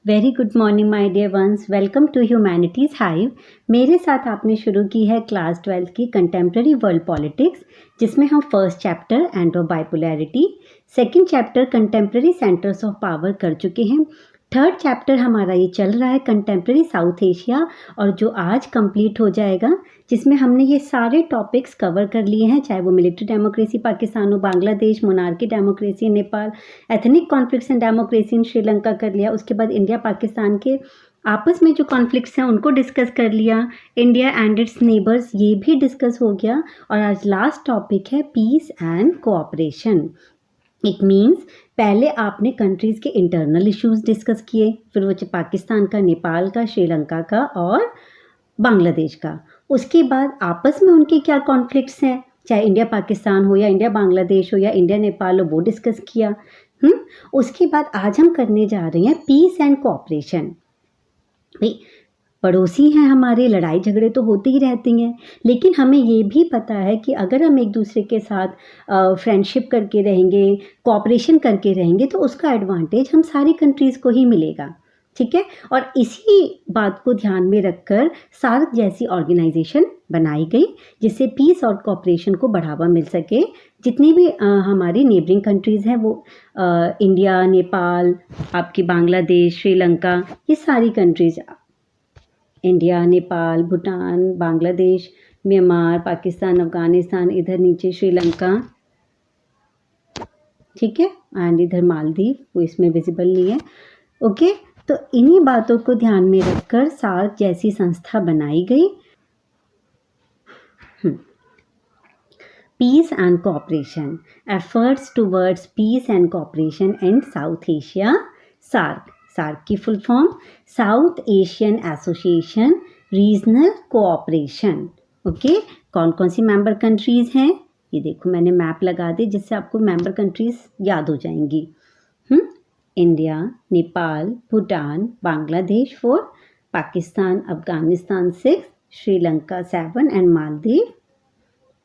Very good morning my dear ones, welcome to Humanities Hive. मेरे साथ आपने शुरू की है क्लास 12 की कंटेम्प्रेरी वर्ल्ड पॉलिटिक्स, जिसमें हम first chapter end of bipolarity, second chapter contemporary centres of power कर चुके हैं। थर्ड चैप्टर हमारा ये चल रहा है कंटेम्प्रेरी साउथ एशिया, और जो आज कंप्लीट हो जाएगा, जिसमें हमने ये सारे टॉपिक्स कवर कर लिए हैं, चाहे वो मिलिट्री डेमोक्रेसी पाकिस्तान हो, Bangladesh, monarchy democracy Nepal, ethnic conflicts and democracy in Sri Lanka कर लिया। उसके बाद इंडिया पाकिस्तान के आपस में जो कॉन्फ्लिक्ट्स हैं उनको डिस्कस कर लिया, इंडिया एंड इट्स नेबर्स ये भी डिस्कस हो गया। और आज लास्ट टॉपिक है peace and cooperation. It means पहले आपने कंट्रीज़ के इंटरनल इश्यूज डिस्कस किए, फिर वो पाकिस्तान का, नेपाल का, श्रीलंका का और बांग्लादेश का। उसके बाद आपस में उनके क्या कॉन्फ्लिक्ट्स हैं, चाहे इंडिया पाकिस्तान हो या इंडिया बांग्लादेश हो या इंडिया नेपाल हो, वो डिस्कस किया। उसके बाद आज हम करने जा रहे हैं पीस एंड कोऑपरेशन। भाई पड़ोसी हैं हमारे, लड़ाई झगड़े तो होते ही रहती हैं, लेकिन हमें ये भी पता है कि अगर हम एक दूसरे के साथ फ्रेंडशिप करके रहेंगे, कोऑपरेशन करके रहेंगे, तो उसका एडवांटेज हम सारी कंट्रीज़ को ही मिलेगा। ठीक है, और इसी बात को ध्यान में रखकर सार्क जैसी ऑर्गेनाइजेशन बनाई गई, जिससे पीस और कोऑपरेशन को बढ़ावा मिल सके। जितनी भी हमारी नेबरिंग कंट्रीज़ हैं, वो इंडिया, नेपाल, आपकी बांग्लादेश, श्रीलंका, ये सारी countries, India, Nepal, Bhutan, Bangladesh, Myanmar, Pakistan, Afghanistan, इधर नीचे श्रीलंका, ठीक है, एंड इधर मालदीव, वो इसमें विजिबल नहीं है। ओके, तो इन्हीं बातों को ध्यान में रखकर सार्क जैसी संस्था बनाई गई। Peace and cooperation, efforts towards peace and cooperation in South Asia, SAARC. SAARC की full form South Asian association regional cooperation. Okay, कौन कौन सी मेंबर कंट्रीज़ हैं, ये देखो मैंने मैप लगा दी जिससे आपको मेंबर कंट्रीज़ याद हो जाएंगी। India, Nepal, Bhutan, Bangladesh 4, Pakistan, Afghanistan 6, Sri Lanka 7 and Maldives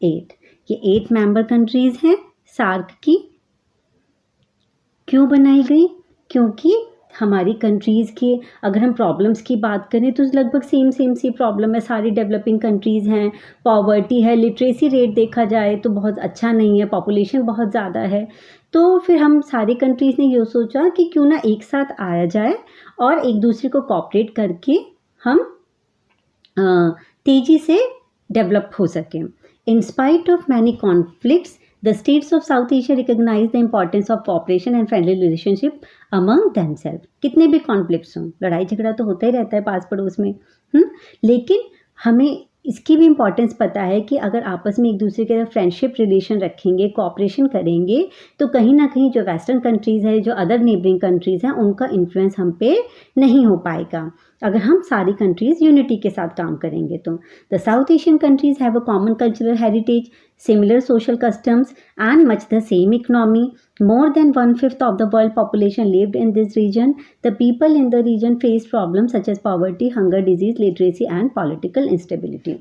8। ये 8 मेंबर कंट्रीज़ हैं सार्क की। क्यों बनाई गई? क्योंकि हमारी कंट्रीज़ के अगर हम प्रॉब्लम्स की बात करें तो लगभग सेम सी प्रॉब्लम है, सारी डेवलपिंग कंट्रीज़ हैं। पॉवर्टी है, लिटरेसी रेट देखा जाए तो बहुत अच्छा नहीं है, पॉपुलेशन बहुत ज़्यादा है। तो फिर हम सारी कंट्रीज़ ने ये सोचा कि क्यों ना एक साथ आया जाए और एक दूसरे को कोऑपरेट करके हम तेज़ी से डेवलप हो सकें। In spite of many conflicts, the states of South Asia recognize the importance of cooperation and friendly relationship among themselves। कितने भी कॉन्फ्लिक्ट्स हों, लड़ाई झगड़ा तो होता ही रहता है पास पड़ोस में, लेकिन हमें इसकी भी इम्पॉर्टेंस पता है कि अगर आपस में एक दूसरे के साथ फ्रेंडशिप रिलेशन रखेंगे, कोऑपरेशन करेंगे, तो कहीं ना कहीं जो वेस्टर्न कंट्रीज़ है, जो अदर नेबरिंग कंट्रीज़ हैं, उनका इन्फ्लुएंस हम पे नहीं हो पाएगा अगर हम सारी कंट्रीज़ यूनिटी के साथ काम करेंगे। तो the south Asian countries have a common cultural heritage, similar social customs and much the same economy. More than 1/5 of the world population lived in this region. The people in the region face problems such as poverty, hunger, disease, literacy and political instability.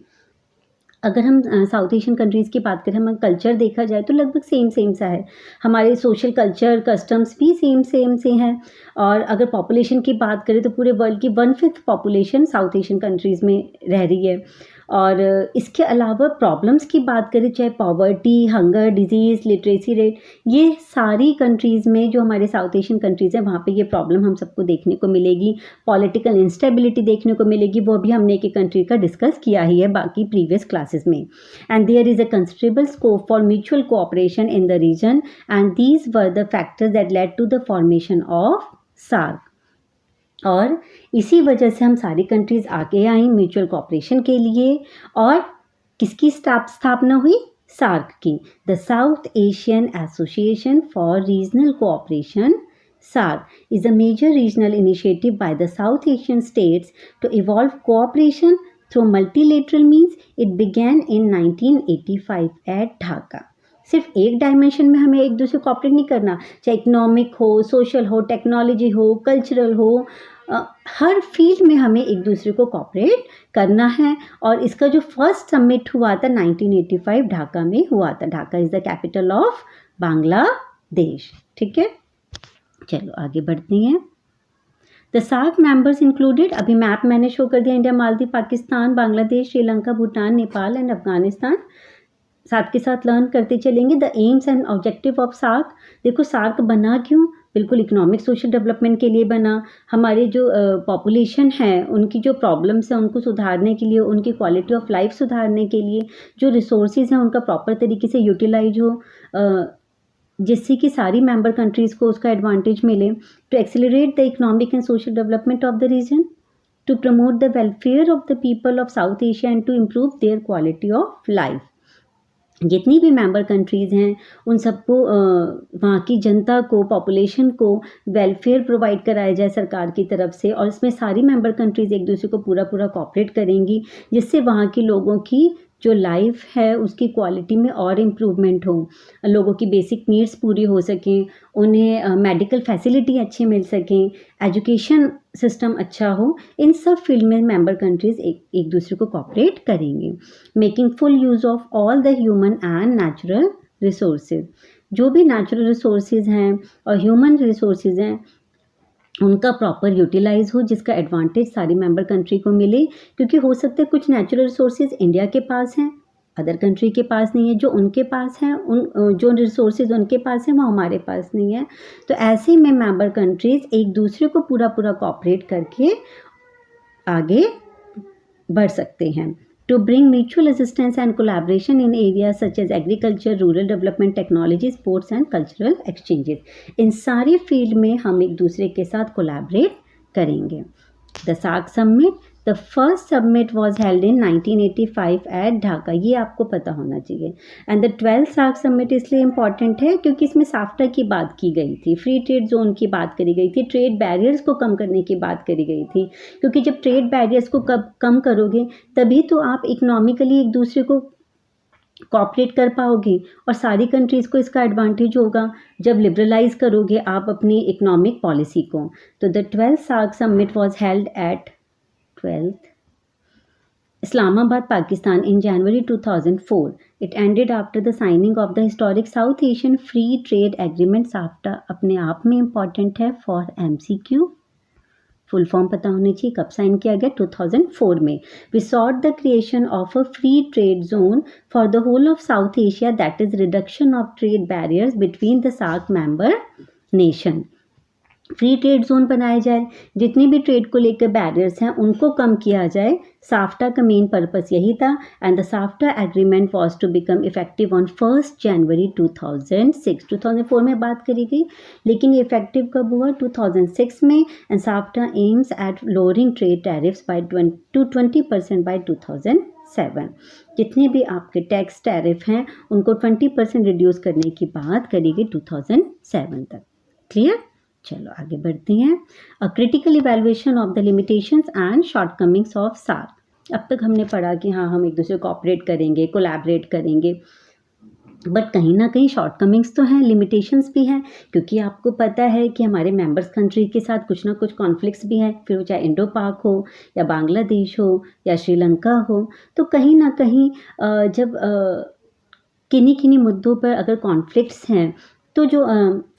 अगर हम south Asian countries की बात करें, हम culture देखा जाए तो लगभग सेम सा है, हमारे सोशल कल्चर कस्टम्स भी सेम से हैं। और अगर पॉपुलेशन की बात करें तो पूरे वर्ल्ड की 1/5 पॉपुलेशन साउथ एशियन कंट्रीज़ में रह रही है। और इसके अलावा प्रॉब्लम्स की बात करें, चाहे poverty, hunger, disease, literacy rate, ये सारी कंट्रीज़ में जो हमारे साउथ एशियन कंट्रीज़ हैं वहाँ पे ये प्रॉब्लम हम सबको देखने को मिलेगी। पॉलिटिकल इंस्टेबिलिटी देखने को मिलेगी, वो भी हमने एक कंट्री का डिस्कस किया ही है बाकी प्रीवियस क्लासेस में। And there is a considerable scope for mutual cooperation in the region, and these were the factors that led to the formation of SAARC. और इसी वजह से हम सारी कंट्रीज़ आगे आई म्यूचुअल कोऑपरेशन के लिए। और किसकी स्थापना हुई? सार्क की, the south Asian association for regional cooperation. SAARC is a major regional initiative by the South Asian states to evolve cooperation through multilateral means. It began in 1985 at Dhaka. सिर्फ एक dimension में हमें एक दूसरे को operate नहीं करना, चाहे इकोनॉमिक हो, सोशल हो, टेक्नोलॉजी हो, कल्चरल हो, हर फील्ड में हमें एक दूसरे को कोऑपरेट करना है। और इसका जो फर्स्ट समिट हुआ था 1985 ढाका में हुआ था। Dhaka is the capital of Bangladesh. ठीक है, चलो आगे बढ़ते हैं। द सार्क मेंबर्स इंक्लूडेड, अभी मैप मैंने शो कर दिया, इंडिया, मालदीव, पाकिस्तान, बांग्लादेश, श्रीलंका, भूटान, नेपाल एंड अफगानिस्तान। साथ के साथ लर्न करते चलेंगे the aims and objective of SAARC. देखो सार्क बना क्यों, बिल्कुल इकोनॉमिक सोशल डेवलपमेंट के लिए बना। हमारे जो पॉपुलेशन है उनकी जो प्रॉब्लम्स हैं उनको सुधारने के लिए, उनकी क्वालिटी ऑफ लाइफ सुधारने के लिए, जो रिसोर्सेज हैं उनका प्रॉपर तरीके से यूटिलाइज हो, जिससे कि सारी मेंबर कंट्रीज़ को उसका एडवांटेज मिले। To accelerate the economic and social development of the region, to promote the welfare of the people of South Asia and to improve their quality of life. जितनी भी member countries हैं उन सबको वहाँ की जनता को, पॉपुलेशन को वेलफेयर प्रोवाइड कराया जाए सरकार की तरफ से, और इसमें सारी मेंबर कंट्रीज़ एक दूसरे को पूरा पूरा कोऑपरेट करेंगी, जिससे वहाँ के लोगों की जो लाइफ है उसकी क्वालिटी में और इम्प्रूवमेंट हो, लोगों की बेसिक नीड्स पूरी हो सकें, उन्हें मेडिकल फैसिलिटी अच्छी मिल सकें, एजुकेशन सिस्टम अच्छा हो। इन सब फील्ड में मेंबर कंट्रीज़ एक दूसरे को कोऑपरेट करेंगे। Making full use of all the human and natural resources, जो भी नेचुरल रिसोर्सेज हैं और ह्यूमन रिसोर्सेज हैं उनका प्रॉपर यूटिलाइज हो, जिसका एडवांटेज सारी मेंबर कंट्री को मिले। क्योंकि हो सकता है कुछ नेचुरल रिसोर्सेज इंडिया के पास हैं, अदर कंट्री के पास नहीं है, जो उनके पास हैं जो रिसोर्सेज उनके पास हैं वो हमारे पास नहीं है। तो ऐसे में मेंबर कंट्रीज़ एक दूसरे को पूरा पूरा कोऑपरेट करके आगे बढ़ सकते हैं। To bring mutual assistance and collaboration in area such as agriculture, rural development, technology, sports and cultural exchanges, इन सारे फील्ड में हम एक दूसरे के साथ कोलैबोरेट करेंगे। The SAARC summit, the first summit was held in 1985 at Dhaka, ये आपको पता होना चाहिए। And the 12th SAARC summit इसलिए इम्पॉर्टेंट है क्योंकि इसमें साफ्टा की बात की गई थी, फ्री ट्रेड जोन की बात करी गई थी, ट्रेड बैरियर्स को कम करने की बात करी गई थी। क्योंकि जब ट्रेड बैरियर्स को कम करोगे तभी तो आप इकोनॉमिकली एक दूसरे को कॉपरेट कर पाओगे और सारी कंट्रीज़ को इसका एडवांटेज होगा जब लिबरलाइज करोगे आप अपनी इकोनॉमिक पॉलिसी को। तो the 12th SAARC summit was held at 12th Islamabad, Pakistan in January 2004. It ended after the signing of the historic South Asian Free Trade Agreement SAFTA। अपने आप में इम्पॉर्टेंट है फॉर MCQ, फुल फॉर्म पता होनी चाहिए, कब sign किया गया, 2004 में। We sought the creation of a free trade zone for the whole of South Asia, that is reduction of trade barriers between the SAARC member nation. Free trade zone बनाया जाए, जितनी भी ट्रेड को लेकर barriers हैं उनको कम किया जाए। साफ्टा का मेन पर्पस यही था। And the SAFTA agreement was to become effective on 1 January 2006। 2004 में बात करी गई लेकिन ये इफेक्टिव कब हुआ, 2006 में। And SAFTA aims at lowering trade tariffs by 20% by 2007। जितने भी आपके टैक्स टैरिफ हैं उनको 20% रिड्यूस करने की बात करी गई 2007 तक। क्लियर, चलो आगे बढ़ते हैं। A critical evaluation of the limitations and shortcomings of SAARC. अब तक हमने पढ़ा कि हाँ हम एक दूसरे को ऑपरेट करेंगे, कोलैबोरेट करेंगे, बट कहीं ना कहीं शॉर्टकमिंग्स तो हैं, लिमिटेशंस भी हैं। क्योंकि आपको पता है कि हमारे मेंबर्स कंट्री के साथ कुछ ना कुछ कॉन्फ्लिक्ट्स भी हैं, फिर वो चाहे इंडो पाक हो या बांग्लादेश हो या श्रीलंका हो। तो कहीं ना कहीं जब किन्हीं किन्हीं मुद्दों पर अगर कॉन्फ्लिक्ट्स हैं तो जो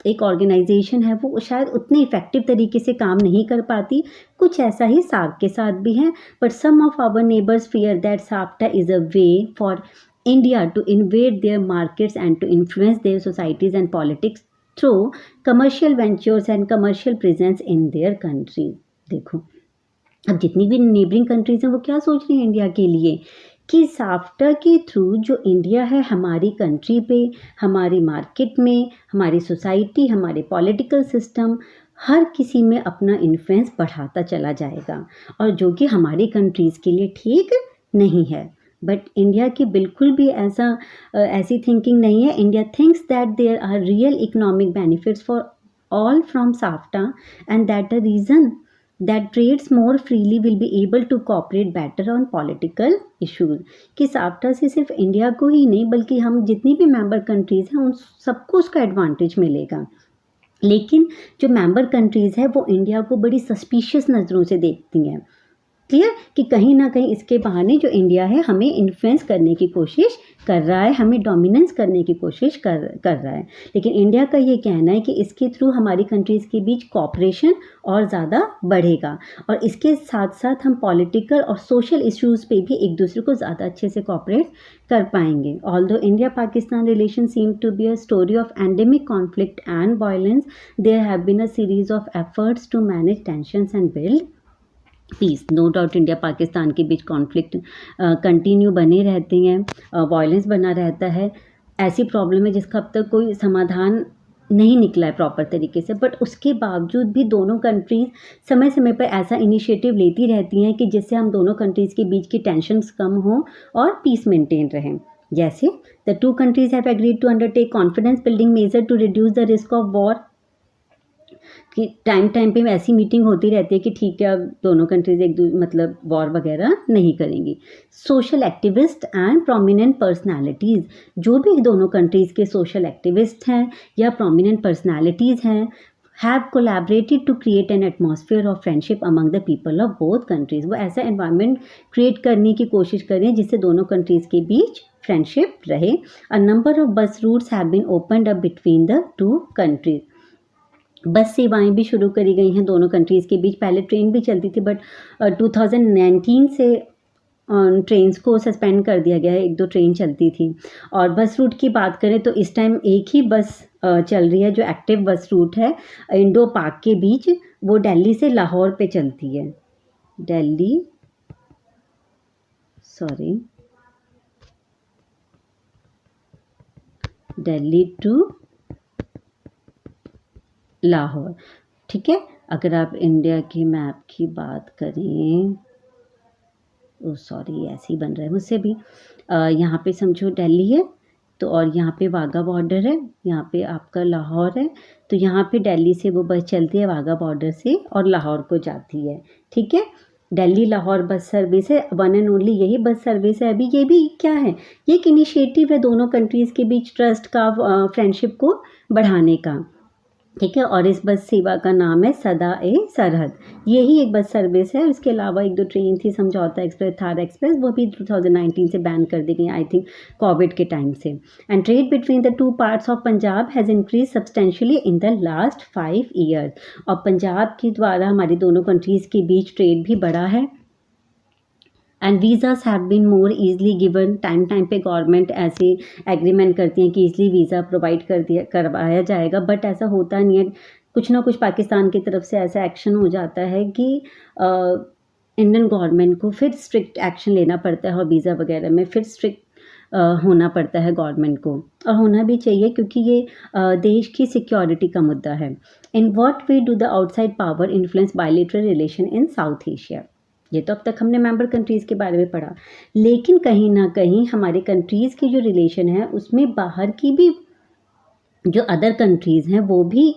एक ऑर्गेनाइजेशन है वो शायद उतने इफ़ेक्टिव तरीके से काम नहीं कर पाती। कुछ ऐसा ही सार्क के साथ भी है। But some of our neighbours fear that SAFTA is a way for India to invade their markets and to influence their societies and politics through commercial ventures and commercial presence in their country. देखो अब जितनी भी neighbouring countries हैं वो क्या सोच रही हैं इंडिया के लिए कि साफ्टा के थ्रू जो इंडिया है हमारी कंट्री पे, हमारी मार्केट में, हमारी सोसाइटी, हमारे पॉलिटिकल सिस्टम, हर किसी में अपना इन्फ्लुएंस बढ़ाता चला जाएगा, और जो कि हमारी कंट्रीज़ के लिए ठीक नहीं है। बट इंडिया की बिल्कुल भी ऐसी थिंकिंग नहीं है। India thinks that there are real economic benefits for all from SAFTA and that the reason that trades more freely will be able to cooperate better on political issues। कि SAFTA से सिर्फ India को ही नहीं बल्कि हम जितनी भी member countries हैं उन सबको उसका एडवांटेज मिलेगा। लेकिन जो मेंबर कंट्रीज़ है वो इंडिया को बड़ी सस्पिशियस नज़रों से देखती हैं। क्लियर कि कहीं ना कहीं इसके बहाने जो इंडिया है हमें इन्फ्लुएंस करने की कोशिश कर रहा है, हमें डोमिनेंस करने की कोशिश कर रहा है। लेकिन इंडिया का ये कहना है कि इसके थ्रू हमारी कंट्रीज़ के बीच कॉपरेशन और ज़्यादा बढ़ेगा और इसके साथ साथ हम पॉलिटिकल और सोशल इश्यूज़ पे भी एक दूसरे को ज़्यादा अच्छे से कॉपरेट कर पाएंगे। Although India Pakistan relation seem to be a story of endemic conflict and violence, there have been a series of efforts to manage tensions and build peace. No doubt India Pakistan के बीच कॉन्फ्लिक्ट कंटिन्यू बने रहते हैं, violence बना रहता है, ऐसी problem है जिसका अब तक कोई समाधान नहीं निकला है प्रॉपर तरीके से, बट उसके बावजूद भी दोनों कंट्रीज़ समय समय पर ऐसा इनिशिएटिव लेती रहती हैं कि जिससे हम दोनों कंट्रीज़ के बीच की टेंशन्स कम हों और पीस मेंटेन रहें। जैसे the two countries have agreed to undertake confidence building measure to reduce the risk of war, कि टाइम टाइम पे ऐसी मीटिंग होती रहती है कि ठीक है अब दोनों कंट्रीज मतलब वॉर वगैरह नहीं करेंगी। Social activist and prominent personalities, जो भी दोनों कंट्रीज़ के सोशल एक्टिविस्ट हैं या प्रोमिनेंट पर्सनालिटीज़ हैं, have collaborated to create an atmosphere of friendship among the people of both countries. वो ऐसा एनवायरनमेंट क्रिएट करने की कोशिश करें जिससे दोनों कंट्रीज़ के बीच फ्रेंडशिप रहे। A number of bus routes have been opened up between the two countries. Bus सेवाएं भी शुरू करी गई हैं दोनों कंट्रीज़ के बीच। पहले ट्रेन भी चलती थी बट 2019 से ट्रेन्स को सस्पेंड कर दिया गया है, एक दो ट्रेन चलती थी। और बस रूट की बात करें तो इस टाइम एक ही बस चल रही है जो एक्टिव बस रूट है इंडो पाक के बीच, वो दिल्ली से लाहौर पे चलती है। दिल्ली टू लाहौर, ठीक है। अगर आप इंडिया की मैप की बात करें, ओ सॉरी ऐसे ही बन रहा है मुझसे भी, यहाँ पे समझो दिल्ली है तो और यहाँ पे वाघा बॉर्डर है, यहाँ पे आपका लाहौर है, तो यहाँ पे दिल्ली से वो बस चलती है वाघा बॉर्डर से और लाहौर को जाती है, ठीक है। दिल्ली लाहौर बस सर्विस है, वन एंड ओनली यही बस सर्विस है अभी। ये भी क्या है, ये एक इनिशिएटिव है दोनों कंट्रीज़ के बीच ट्रस्ट का, फ्रेंडशिप को बढ़ाने का, ठीक है। और इस बस सेवा का नाम है सदा ए सरहद, यही एक बस सर्विस है। इसके अलावा एक दो ट्रेन थी, समझौता एक्सप्रेस, थार एक्सप्रेस, वो भी 2019 से बैन कर दी गई, आई थिंक कोविड के टाइम से। And trade between the two parts of Punjab has increase substantially in the last 5 years. और पंजाब के द्वारा हमारी दोनों कंट्रीज़ के बीच ट्रेड भी बढ़ा है। And visas have been more easily given, time पे गवर्नमेंट ऐसे एग्रीमेंट करती हैं कि ईजली वीज़ा प्रोवाइड करवाया जाएगा, बट ऐसा होता नहीं है। कुछ ना कुछ पाकिस्तान की तरफ से ऐसा एक्शन हो जाता है कि इंडियन गवर्नमेंट को फिर स्ट्रिक्ट एक्शन लेना पड़ता है और वीज़ा वगैरह में फिर स्ट्रिक्ट होना पड़ता है गवर्नमेंट को, और होना भी चाहिए क्योंकि ये देश की सिक्योरिटी का मुद्दा है। In what way do the outside power influence bilateral relation in South Asia. ये तो अब तक हमने मेंबर कंट्रीज़ के बारे में पढ़ा, लेकिन कहीं ना कहीं हमारे कंट्रीज़ की जो रिलेशन है उसमें बाहर की भी जो अदर कंट्रीज़ हैं वो भी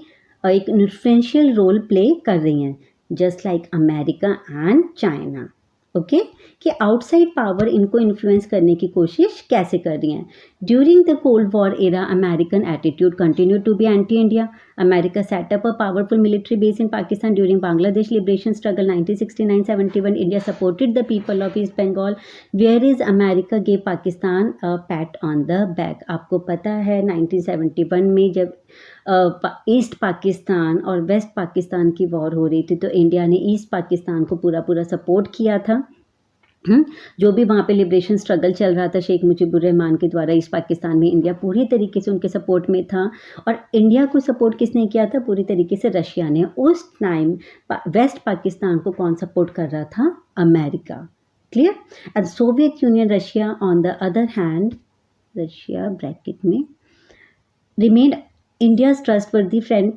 एक इन्फ्लुएंशियल रोल प्ले कर रही हैं, just like America and China, okay. कि आउटसाइड पावर इनको इन्फ्लुएंस करने की कोशिश कैसे कर रही हैं। During the cold war era American attitude continue to be anti India. America set up a powerful military base in Pakistan during Bangladesh liberation struggle 1969-71। India supported the people of East Bengal, whereas America gave Pakistan a pat on the back. आपको पता है 1971 में जब east Pakistan और waste Pakistan की war हो रही थी तो इंडिया ने ईस्ट पाकिस्तान को पूरा सपोर्ट किया था। जो भी वहाँ पे लिबरेशन स्ट्रगल चल रहा था शेख मुजीबुर रहमान के द्वारा ईस्ट पाकिस्तान में, इंडिया पूरी तरीके से उनके सपोर्ट में था। और इंडिया को सपोर्ट किसने किया था पूरी तरीके से? रशिया ने। उस टाइम वेस्ट पाकिस्तान को कौन सपोर्ट कर रहा था? America. Clear? And Soviet union Russia on the other hand, Russia bracket में, remained India's trustworthy friend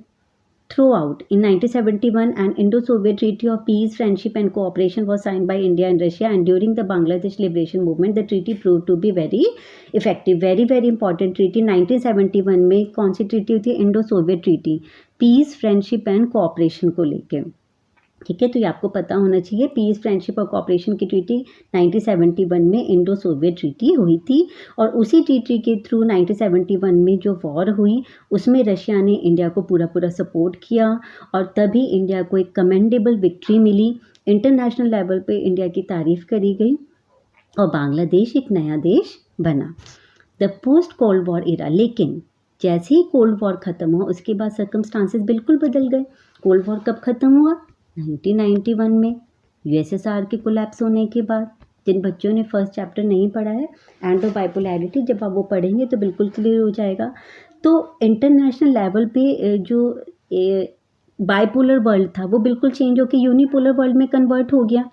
throughout. In 1971, an Indo-Soviet Treaty of Peace, Friendship and Cooperation was signed by India and Russia, and during the Bangladesh Liberation Movement, the treaty proved to be very effective. Very important treaty. 1971 में कौन सी treaty थी? Indo Soviet treaty, peace, friendship and cooperation को लेके। ठीक है, तो ये आपको पता होना चाहिए। पीस, फ्रेंडशिप और कोऑपरेशन की ट्रीटी 1971 में इंडो सोवियत ट्रीटी हुई थी, और उसी ट्रीटी के थ्रू 1971 में जो वॉर हुई उसमें रशिया ने इंडिया को पूरा पूरा सपोर्ट किया, और तभी इंडिया को एक कमेंडेबल विक्ट्री मिली। इंटरनेशनल लेवल पे इंडिया की तारीफ करी गई और बांग्लादेश एक नया देश बना। द पोस्ट कोल्ड वॉर इरा, लेकिन जैसे ही कोल्ड वॉर ख़त्म हुआ उसके बाद सर्कमस्टांसेस बिल्कुल बदल गए। कोल्ड वॉर कब ख़त्म हुआ? 1991 में, यूएसएसआर के कोलैप्स होने के बाद। जिन बच्चों ने फर्स्ट चैप्टर नहीं पढ़ा है एंड ऑफ बाइपोलैरिटी, जब आप वो पढ़ेंगे तो बिल्कुल क्लियर हो जाएगा। तो इंटरनेशनल लेवल पे जो बाइपोलर वर्ल्ड था वो बिल्कुल चेंज होकर यूनिपोलर वर्ल्ड में कन्वर्ट हो गया।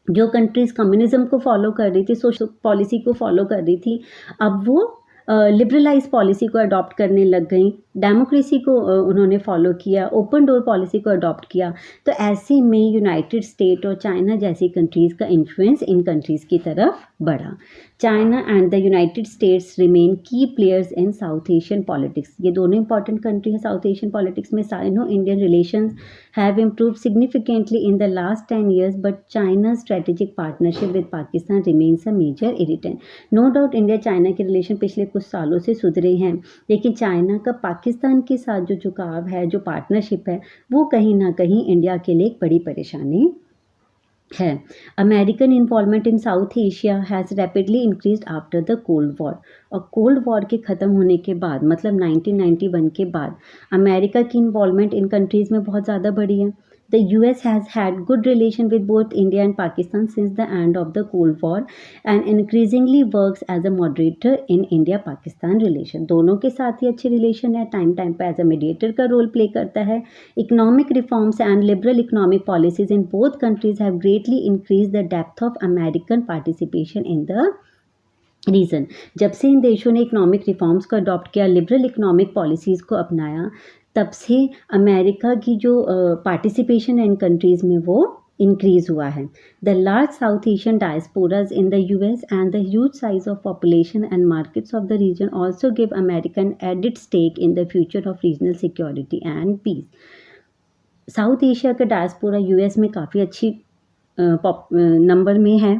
जो कंट्रीज़ कम्युनिज्म को फॉलो कर रही थी, सोशल पॉलिसी को फॉलो कर रही थी, अब वो लिबरलाइज पॉलिसी को अडॉप्ट करने लग गई। डेमोक्रेसी को उन्होंने फॉलो किया, ओपन डोर पॉलिसी को अडॉप्ट किया। तो ऐसे में यूनाइटेड स्टेट और चाइना जैसी कंट्रीज़ का इन्फ्लुएंस इन कंट्रीज़ की तरफ बढ़ा। China and the United States remain key players in South Asian politics. ये दोनों इंपॉर्टेंट कंट्री हैं साउथ एशियन पॉलिटिक्स में। Sino Indian relations have improved significantly in the last 10 years, but China strategic partnership with Pakistan remains a major irritant. No doubt India China के relation पिछले कुछ सालों से सुधरे हैं, लेकिन चाइना का पाकिस्तान के साथ जो झुकाव है, जो पार्टनरशिप है, वो कहीं ना कहीं इंडिया के लिए एक बड़ी परेशानी है। American involvement in South Asia has rapidly increased after the cold war. और कोल्ड वॉर के ख़त्म होने के बाद, मतलब 1991 के बाद, अमेरिका की इन्वॉल्वमेंट इन कंट्रीज़ में बहुत ज़्यादा बढ़ी है। The US has had good relation with both India and Pakistan since the end of the Cold War and increasingly works as a moderator in India-Pakistan relation। दोनों के साथ ही अच्छे रिलेशन है, टाइम टाइम पे एज अ मीडिएटर का role play करता है। Economic reforms and liberal economic policies in both countries have greatly increase the depth of American participation in the reason. जब से इन देशों ने इकोनॉमिक रिफॉर्म्स को अडॉप्ट किया, लिबरल इकोनॉमिक पॉलिसीज़ को अपनाया, तब से अमेरिका की जो पार्टिसिपेशन है इन कंट्रीज़ में वो इंक्रीज़ हुआ है। The large South Asian diasporas in the US and the huge size of population and markets of the region also give American added stake in the future of regional security and peace. South Asia का diaspora US में काफ़ी अच्छी number में है।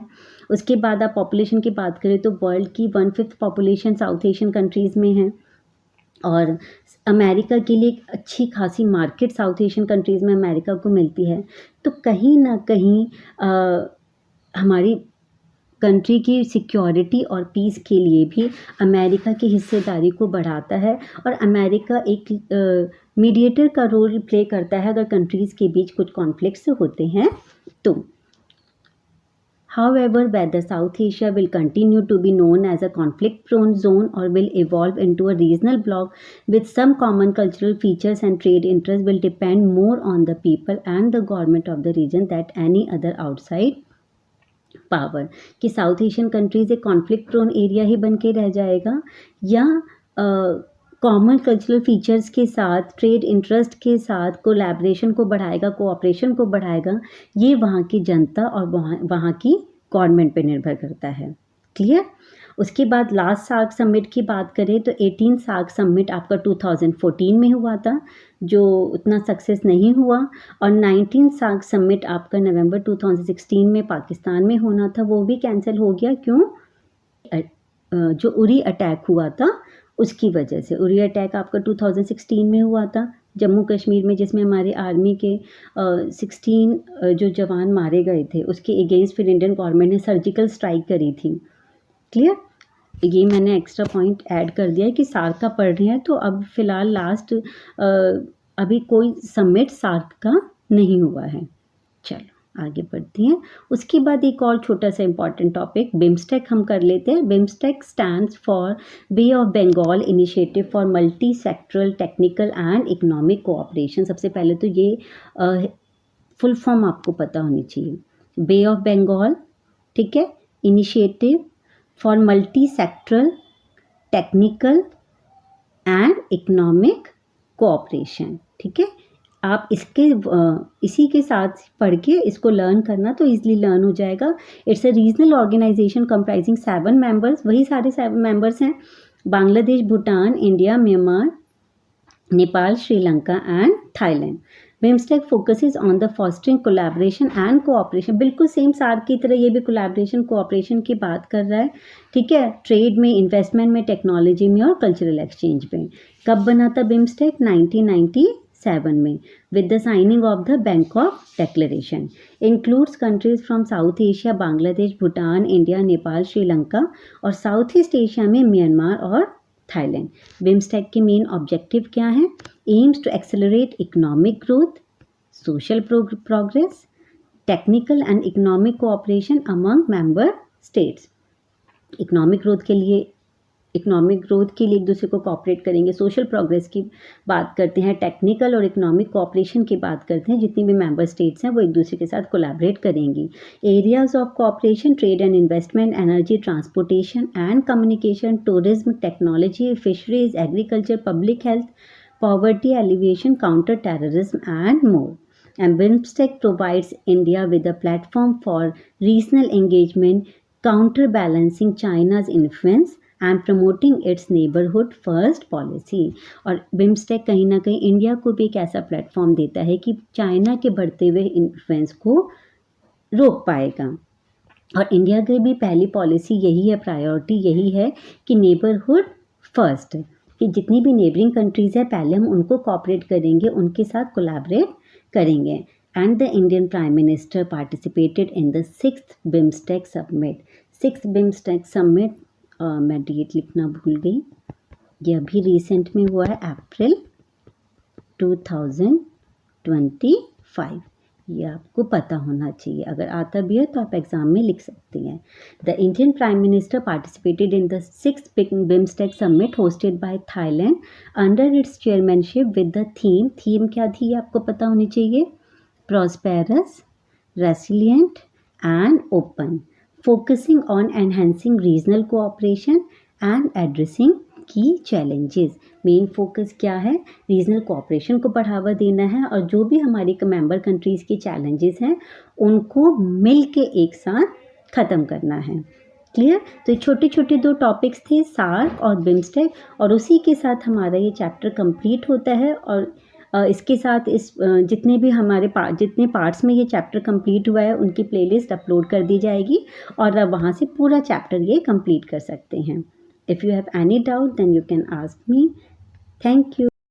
उसके बाद आप population की बात करें तो वर्ल्ड की 1/5 पॉपुलेशन साउथ एशियन कंट्रीज़ में है, और अमेरिका के लिए एक अच्छी खासी मार्केट साउथ एशियन कंट्रीज़ में अमेरिका को मिलती है। तो कहीं ना कहीं हमारी कंट्री की सिक्योरिटी और पीस के लिए भी अमेरिका की हिस्सेदारी को बढ़ाता है, और अमेरिका एक मीडिएटर का रोल प्ले करता है अगर कंट्रीज़ के बीच कुछ कॉन्फ्लिक्ट्स होते हैं तो। However, whether South Asia will continue to be known as a conflict-prone zone or will evolve into a regional bloc with some common cultural features and trade interests will depend more on the people and the government of the region than any other outside power। कि south Asian countries एक conflict prone area ही बन के रह जाएगा, या common cultural features के साथ, trade interest के साथ कोलैबोरेशन को बढ़ाएगा, कोऑपरेशन को बढ़ाएगा, ये वहाँ की जनता और वहाँ की गवर्नमेंट पे निर्भर करता है। क्लियर? उसके बाद लास्ट सार्क समिट की बात करें तो 18 सार्क समिट आपका 2014 में हुआ था, जो उतना सक्सेस नहीं हुआ, और 19 सार्क समिट आपका नवंबर 2016 में पाकिस्तान में होना था, वो भी कैंसिल हो गया। क्यों? जो उरी अटैक हुआ था उसकी वजह से। उरी अटैक आपका 2016 में हुआ था जम्मू कश्मीर में, जिसमें हमारे आर्मी के 16 जो जवान मारे गए थे, उसके अगेंस्ट फिर इंडियन गवर्नमेंट ने सर्जिकल स्ट्राइक करी थी। क्लियर? ये मैंने एक्स्ट्रा पॉइंट ऐड कर दिया है कि सार्क का पढ़ रहे हैं तो अब फ़िलहाल लास्ट अभी कोई समिट सार्क का नहीं हुआ है। चलो आगे बढ़ते हैं। उसके बाद एक और छोटा सा इम्पॉर्टेंट टॉपिक बिम्स्टेक हम कर लेते हैं। BIMSTEC stands for Bay of Bengal initiative for multi sectoral technical and economic cooperation. सबसे पहले तो ये फुल फॉर्म आपको पता होनी चाहिए। बे ऑफ बंगाल, ठीक है, initiative for multi sectoral technical and economic cooperation, ठीक है। आप इसी के साथ पढ़ के इसको लर्न करना तो ईजिली लर्न हो जाएगा। It's a regional organisation comprising 7 members, वही सारे 7 मेंबर्स हैं, Bangladesh, Bhutan, India, Myanmar, Nepal, Sri Lanka and Thailand. BIMSTEC focuses on the fostering collaboration and cooperation, बिल्कुल सेम सार्क की तरह ये भी कोलैबोरेशन कोऑपरेशन की बात कर रहा है, ठीक है, ट्रेड में, इन्वेस्टमेंट में, टेक्नोलॉजी में और कल्चरल एक्सचेंज में। कब बना था बिम्स्टेक? 1997 में, with the signing of the Bangkok Declaration. Includes countries from South Asia, Bangladesh, Bhutan, India, Nepal, Sri Lanka और साउथ ईस्ट एशिया में म्यांमार और थाईलैंड। बिम्स्टेक के मेन ऑब्जेक्टिव क्या है? Aims to accelerate economic growth, social progress, technical and economic cooperation among member states. Economic growth के लिए एक दूसरे को कोऑपरेट करेंगे, सोशल प्रोग्रेस की बात करते हैं, टेक्निकल और इकोनॉमिक कोऑपरेशन की बात करते हैं, जितनी भी मेंबर स्टेट्स हैं वो एक दूसरे के साथ कोलैबोरेट करेंगी। Areas of cooperation, trade and investment, energy, transportation and communication, tourism, technology, fisheries, agriculture, public health, poverty alleviation, counter terrorism and more. And BIMSTEC provides India with a platform for regional engagement, counterbalancing China's influence and promoting its neighborhood first policy। और BIMSTEC कहीं ना कहीं India को भी एक ऐसा platform देता है कि चाइना के बढ़ते हुए इन्फ्लुएंस को रोक पाएगा। और इंडिया की भी पहली पॉलिसी यही है, प्रायोरिटी यही है कि नेबरहुड फर्स्ट, कि जितनी भी नेबरिंग कंट्रीज़ है पहले हम उनको कोऑपरेट करेंगे, उनके साथ कोलैबोरेट करेंगे। And the Indian prime minister participated in the 6th BIMSTEC summit. 6th BIMSTEC summit, मैं डेट लिखना भूल गई, ये अभी रिसेंट में हुआ है, अप्रैल 2025। ये आपको पता होना चाहिए, अगर आता भी है तो आप एग्जाम में लिख सकते हैं। The Indian prime minister participated in the 6th BIMSTEC summit hosted by Thailand under its chairmanship with the theme क्या थी आपको पता होनी चाहिए? Prosperous, resilient and open, focusing on enhancing regional cooperation and addressing key challenges. Main focus क्या है? Regional cooperation को बढ़ावा देना है और जो भी हमारी मेंबर कंट्रीज़ के चैलेंजेस हैं उनको मिल के एक साथ ख़त्म करना है। क्लियर? तो ये छोटे छोटे 2 टॉपिक्स थे, सार्क और बिम्स्टेक, और उसी के साथ हमारा ये चैप्टर कंप्लीट होता है। और इसके साथ जितने भी हमारे जितने पार्ट्स में ये चैप्टर कंप्लीट हुआ है उनकी प्लेलिस्ट अपलोड कर दी जाएगी और आप वहाँ से पूरा चैप्टर ये कंप्लीट कर सकते हैं। If you have any doubt then you can ask me. Thank you.